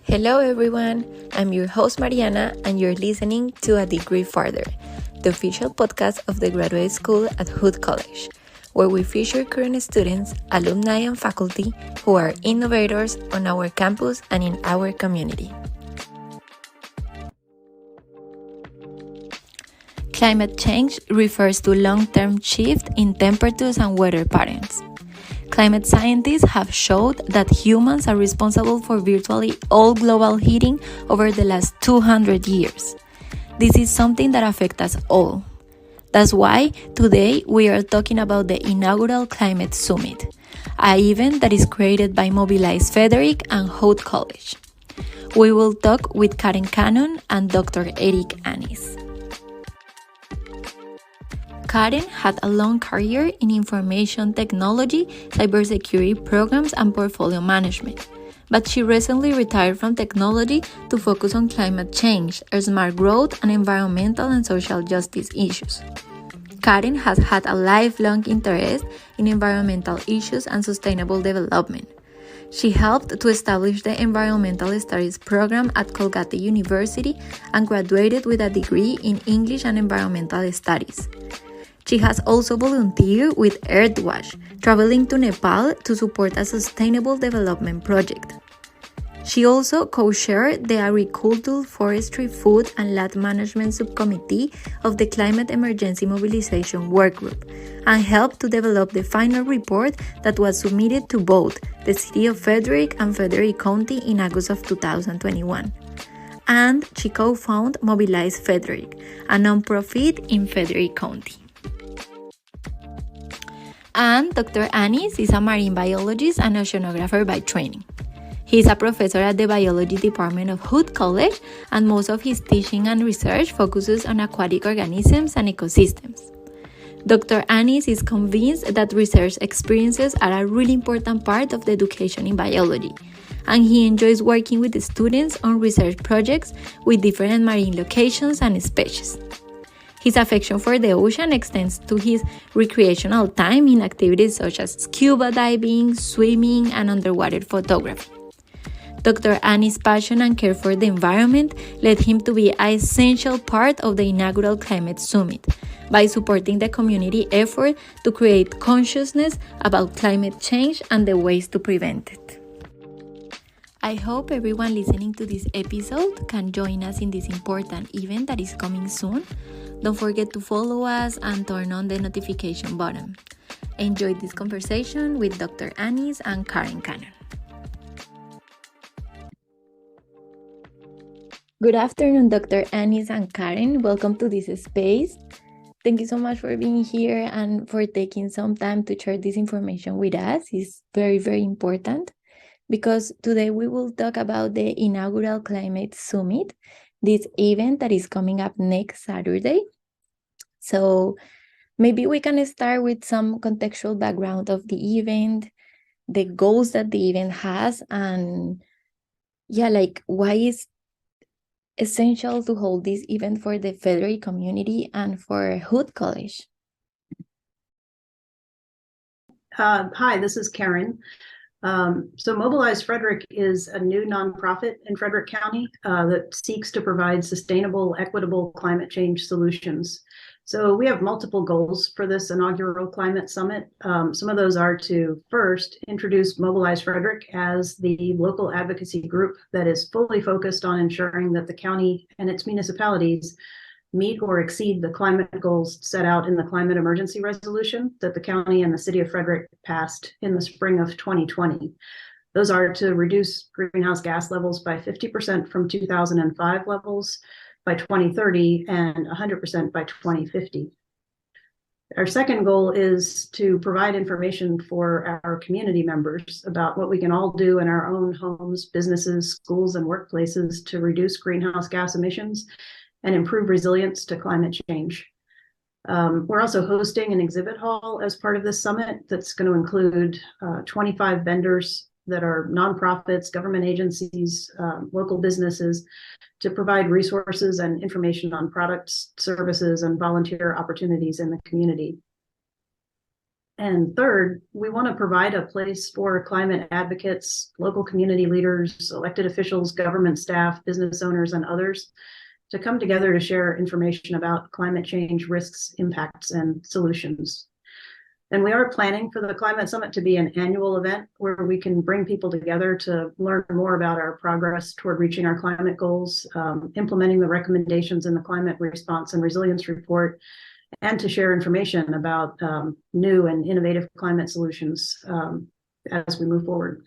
Hello everyone, I'm your host Mariana and you're listening to A Degree Farther, the official podcast of the graduate school at Hood College, where we feature current students, alumni and faculty who are innovators on our campus and in our community. Climate change refers to long-term shift in temperatures and weather patterns. Climate scientists have showed that humans are responsible for virtually all global heating over the last 200 years. This is something that affects us all. That's why today we are talking about the Inaugural Climate Summit, an event that is created by Mobilize Frederick and Hood College. We will talk with Karen Cannon and Dr. Eric Annis. Karen had a long career in information technology, cybersecurity programs, and portfolio management, but she recently retired from technology to focus on climate change, smart growth, and environmental and social justice issues. Karen has had a lifelong interest in environmental issues and sustainable development. She helped to establish the Environmental Studies program at Kolkata University and graduated with a degree in English and Environmental Studies. She has also volunteered with Earthwatch, traveling to Nepal to support a sustainable development project. She also co-chaired the Agricultural, Forestry, Food and Land Management Subcommittee of the Climate Emergency Mobilization Workgroup and helped to develop the final report that was submitted to both the City of Frederick and Frederick County in August of 2021. And she co-founded Mobilize Frederick, a nonprofit in Frederick County. And Dr. Annis is a marine biologist and oceanographer by training. He is a professor at the biology department of Hood College, and most of his teaching and research focuses on aquatic organisms and ecosystems. Dr. Annis is convinced that research experiences are a really important part of the education in biology, and he enjoys working with the students on research projects with different marine locations and species. His affection for the ocean extends to his recreational time in activities such as scuba diving, swimming, and underwater photography. Dr. Annis' passion and care for the environment led him to be an essential part of the Inaugural Climate Summit by supporting the community effort to create consciousness about climate change and the ways to prevent it. I hope everyone listening to this episode can join us in this important event that is coming soon. Don't forget to follow us and turn on the notification button. Enjoy this conversation with Dr. Annis and Karen Cannon. Good afternoon, Dr. Annis and Karen. Welcome to this space. Thank you so much for being here and for taking some time to share this information with us. It's very, very important because today we will talk about the Inaugural Climate Summit, this event that is coming up next Saturday. So maybe we can start with some contextual background of the event, the goals that the event has, and why is essential to hold this event for the Frederick community and for Hood College. Hi, this is Karen. So Mobilize Frederick is a new nonprofit in Frederick County that seeks to provide sustainable, equitable climate change solutions. So we have multiple goals for this inaugural climate summit. Some of those are to first introduce Mobilize Frederick as the local advocacy group that is fully focused on ensuring that the county and its municipalities meet or exceed the climate goals set out in the climate emergency resolution that the county and the city of Frederick passed in the spring of 2020. Those are to reduce greenhouse gas levels by 50% from 2005 levels by 2030 and 100% by 2050. Our second goal is to provide information for our community members about what we can all do in our own homes, businesses, schools, and workplaces to reduce greenhouse gas emissions and improve resilience to climate change. We're also hosting an exhibit hall as part of this summit that's going to include 25 vendors that are nonprofits, government agencies, local businesses to provide resources and information on products, services, and volunteer opportunities in the community. And third, we want to provide a place for climate advocates, local community leaders, elected officials, government staff, business owners, and others to come together to share information about climate change risks, impacts, and solutions. And we are planning for the Climate Summit to be an annual event where we can bring people together to learn more about our progress toward reaching our climate goals, implementing the recommendations in the Climate Response and Resilience Report, and to share information about new and innovative climate solutions as we move forward.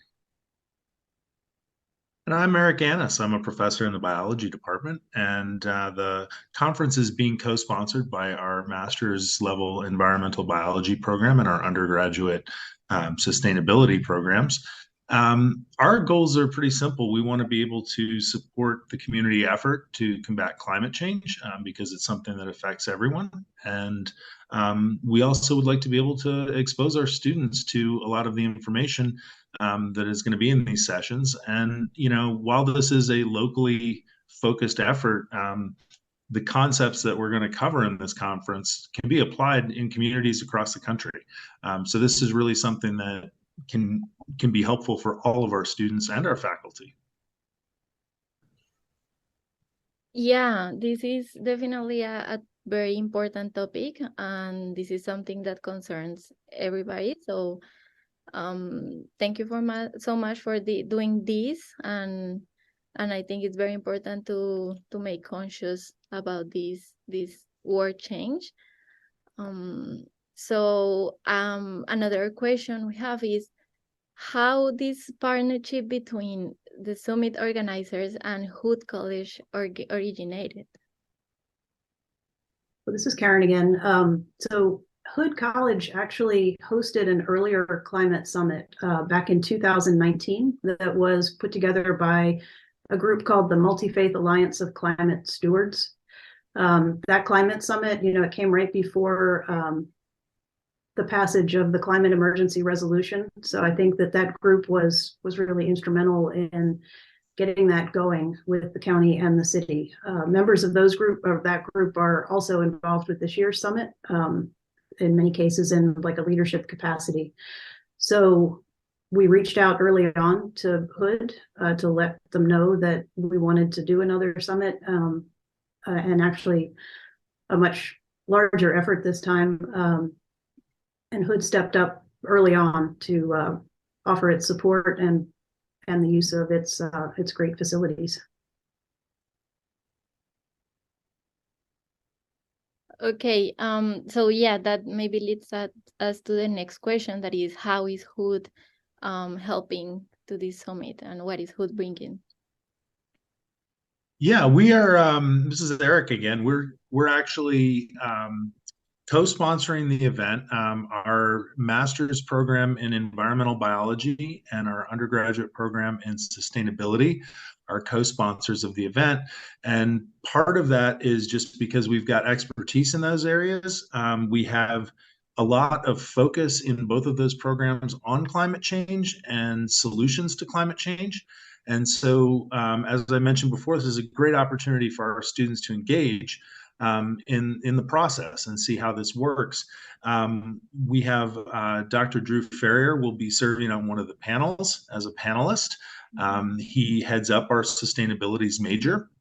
And I'm Eric Annis. I'm a professor in the biology department, and the conference is being co-sponsored by our master's level environmental biology program and our undergraduate sustainability programs. Our goals are pretty simple. We want to be able to support the community effort to combat climate change because it's something that affects everyone. And we also would like to be able to expose our students to a lot of the information that is going to be in these sessions. And, you know, while this is a locally focused effort, the concepts that we're going to cover in this conference can be applied in communities across the country. So this is really something that can be helpful for all of our students and our faculty. Yeah, this is definitely a very important topic, and this is something that concerns everybody. So thank you so much for doing this, and I think it's very important to make conscious about this world change. So another question we have is how this partnership between the summit organizers and Hood College originated. Well, this is Karen again. So Hood College actually hosted an earlier climate summit back in 2019 that was put together by a group called the Multi-Faith Alliance of Climate Stewards. That climate summit, you know, it came right before the passage of the climate emergency resolution. So I think that group was really instrumental in getting that going with the county and the city. Members of that group are also involved with this year's summit, in many cases in like a leadership capacity. So we reached out early on to Hood to let them know that we wanted to do another summit, and actually a much larger effort this time. And Hood stepped up early on to offer its support and the use of its great facilities. Okay, so yeah, that maybe leads us to the next question, that is, how is Hood helping to this summit, and what is Hood bringing? Yeah, we are. This is Eric again. We're actually co-sponsoring the event. Our master's program in environmental biology and our undergraduate program in sustainability are co-sponsors of the event. And part of that is just because we've got expertise in those areas. We have a lot of focus in both of those programs on climate change and solutions to climate change. And so, as I mentioned before, this is a great opportunity for our students to engage in the process and see how this works. We have Dr. Drew Ferrier will be serving on one of the panels as a panelist. He heads up our sustainabilities major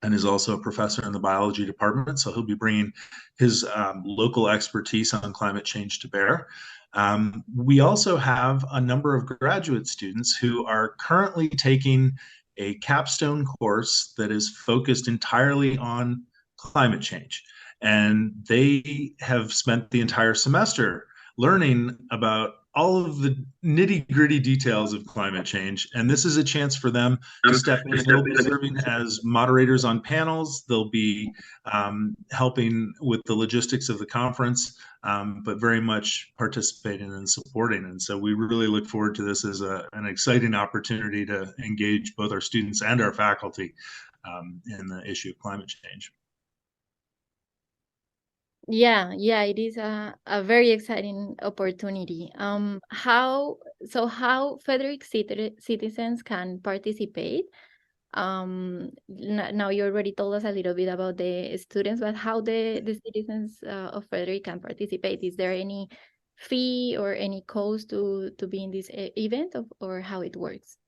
and is also a professor in the biology department. So he'll be bringing his local expertise on climate change to bear. We also have a number of graduate students who are currently taking a capstone course that is focused entirely on climate change. And they have spent the entire semester learning about all of the nitty-gritty details of climate change. And this is a chance for them to step in. They'll be serving as moderators on panels. They'll be helping with the logistics of the conference, but very much participating and supporting. And so we really look forward to this as an exciting opportunity to engage both our students and our faculty in the issue of climate change. Yeah, it is a very exciting opportunity. How Frederick citizens can participate? Now you already told us a little bit about the students, but how the citizens of Frederick can participate? Is there any fee or any cost to be in this event, or how it works?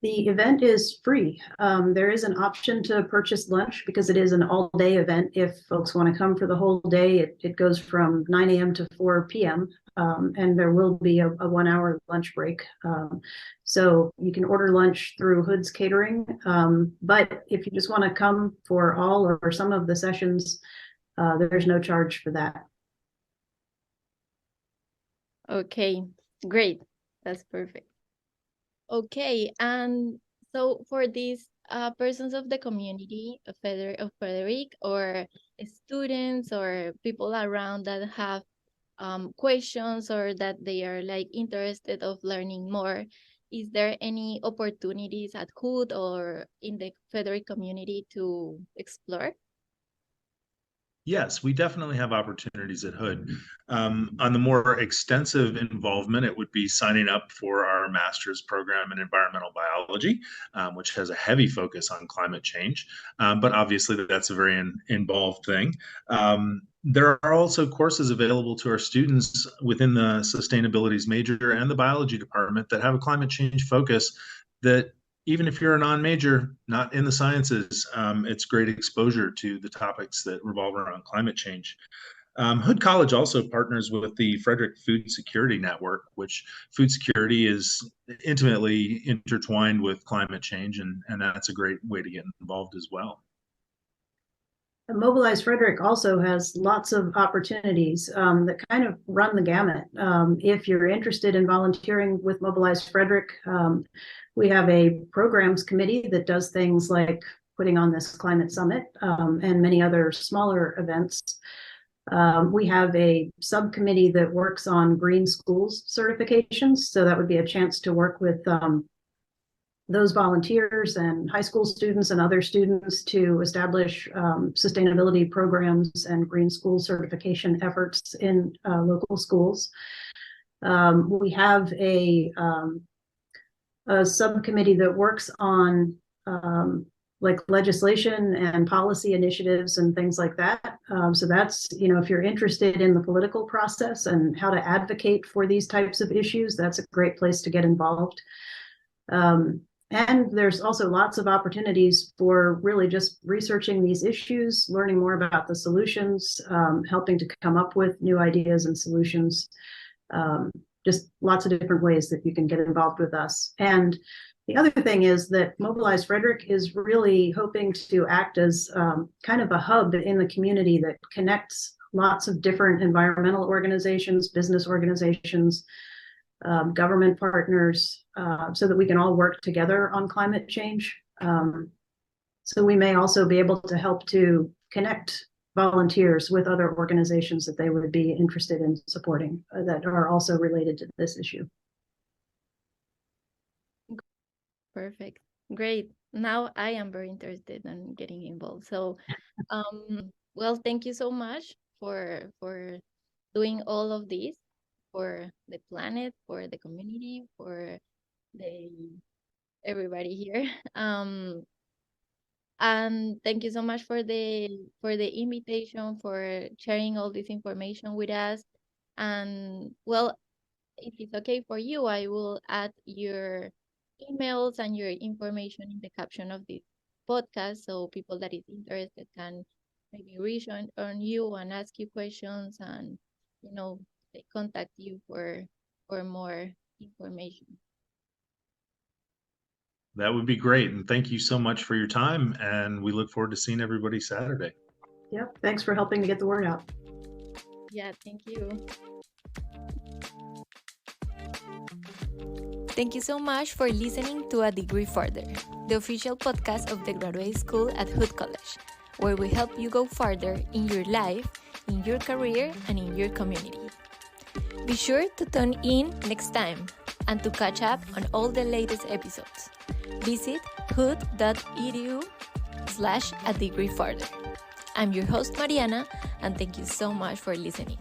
The event is free. There is an option to purchase lunch because it is an all-day event. If folks want to come for the whole day, it goes from 9 a.m. to 4 p.m. And there will be a 1 hour lunch break. So you can order lunch through Hood's Catering. But if you just want to come for all or some of the sessions, there's no charge for that. Okay, great. That's perfect. Okay, and so for these persons of the community of Frederick, or students or people around that have questions, or that they are like interested of learning more, is there any opportunities at Hood or in the Frederick community to explore? Yes, we definitely have opportunities at Hood. On the more extensive involvement, it would be signing up for our master's program in environmental biology, which has a heavy focus on climate change. But obviously, that's a very involved thing. There are also courses available to our students within the sustainabilities major and the biology department that have a climate change focus that, even if you're a non-major, not in the sciences, it's great exposure to the topics that revolve around climate change. Hood College also partners with the Frederick Food Security Network, which food security is intimately intertwined with climate change, and that's a great way to get involved as well. Mobilize Frederick also has lots of opportunities that kind of run the gamut. If you're interested in volunteering with Mobilize Frederick, we have a programs committee that does things like putting on this climate summit and many other smaller events. We have a subcommittee that works on green schools certifications. So that would be a chance to work with those volunteers and high school students and other students to establish sustainability programs and green school certification efforts in local schools. We have a subcommittee that works on like legislation and policy initiatives and things like that. So that's, if you're interested in the political process and how to advocate for these types of issues, that's a great place to get involved. And there's also lots of opportunities for really just researching these issues, learning more about the solutions, helping to come up with new ideas and solutions. Just lots of different ways that you can get involved with us. And the other thing is that Mobilize Frederick is really hoping to act as kind of a hub in the community that connects lots of different environmental organizations, business organizations, government partners, so that we can all work together on climate change. So we may also be able to help to connect volunteers with other organizations that they would be interested in supporting that are also related to this issue. Perfect. Great. Now I am very interested in getting involved. So, well, thank you so much for doing all of this for the planet, for the community, for everybody here. And thank you so much for the invitation, for sharing all this information with us. And well, if it's okay for you, I will add your emails and your information in the caption of this podcast, so people that is interested can maybe reach on you and ask you questions, and they contact you for more information. That would be great. And thank you so much for your time. And we look forward to seeing everybody Saturday. Yep. Thanks for helping to get the word out. Yeah, thank you. Thank you so much for listening to A Degree Further, the official podcast of the Graduate School at Hood College, where we help you go further in your life, in your career, and in your community. Be sure to tune in next time and to catch up on all the latest episodes. Visit hood.edu/adegreefurther. I'm your host, Mariana, and thank you so much for listening.